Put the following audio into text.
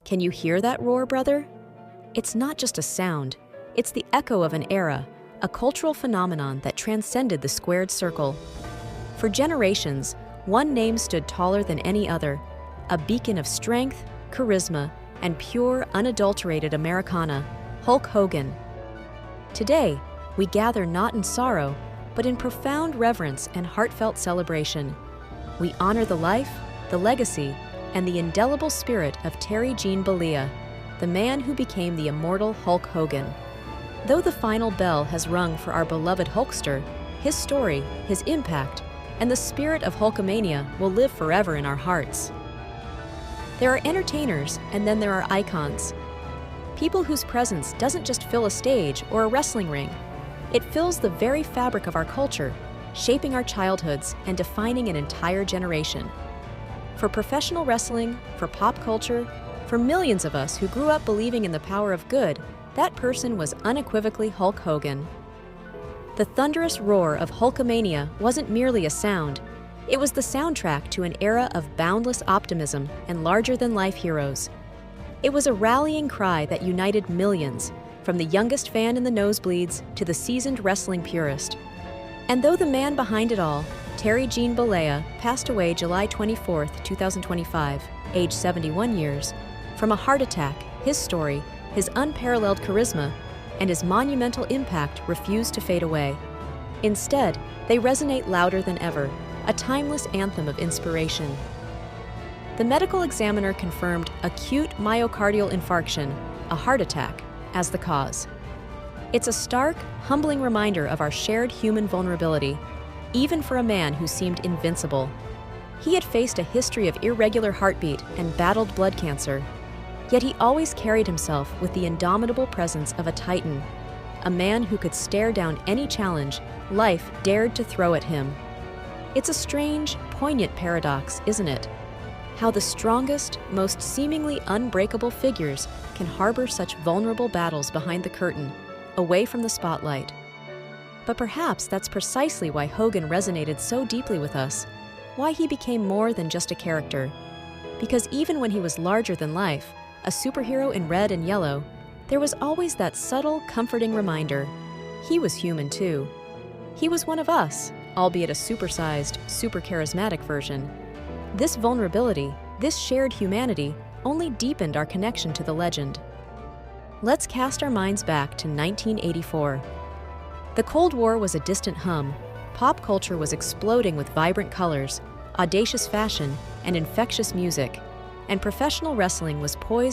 Can you hear that roar, brother? It's not just a sound. It's the echo of an era, a cultural phenomenon that transcended the squared circle. For generations, one name stood taller than any other, a beacon of strength, charisma, and pure, unadulterated Americana, Hulk Hogan. Today, we gather not in sorrow, but in profound reverence and heartfelt celebration. We honor the life, the legacy, and the indelible spirit of Terry Gene Bollea, the man who became the immortal Hulk Hogan. Though the final bell has rung for our beloved Hulkster, his story, his impact, and the spirit of Hulkamania will live forever in our hearts. There are entertainers, and then there are icons. People whose presence doesn't just fill a stage or a wrestling ring. It fills the very fabric of our culture, shaping our childhoods and defining an entire generation. For professional wrestling, for pop culture, for millions of us who grew up believing in the power of good, that person was unequivocally Hulk Hogan. The thunderous roar of Hulkamania wasn't merely a sound. It was the soundtrack to an era of boundless optimism and larger-than-life heroes. It was a rallying cry that united millions, from the youngest fan in the nosebleeds to the seasoned wrestling purist. And though the man behind it all, Terry Gene Bollea, passed away July 24, 2025, age 71 years, from a heart attack, his story, his unparalleled charisma, and his monumental impact refuse to fade away. Instead, they resonate louder than ever, a timeless anthem of inspiration. The medical examiner confirmed acute myocardial infarction, a heart attack, as the cause. It's a stark, humbling reminder of our shared human vulnerability, even for a man who seemed invincible. He had faced a history of irregular heartbeat and battled blood cancer, yet he always carried himself with the indomitable presence of a titan, a man who could stare down any challenge life dared to throw at him. It's a strange, poignant paradox, isn't it? How the strongest, most seemingly unbreakable figures can harbor such vulnerable battles behind the curtain, away from the spotlight. But perhaps that's precisely why Hogan resonated so deeply with us, why he became more than just a character. Because even when he was larger than life, a superhero in red and yellow, there was always that subtle, comforting reminder. He was human too. He was one of us, albeit a supersized, super charismatic version. This vulnerability, this shared humanity, only deepened our connection to the legend. Let's cast our minds back to 1984. The Cold War was a distant hum. Pop culture was exploding with vibrant colors, audacious fashion, and infectious music, and professional wrestling was poised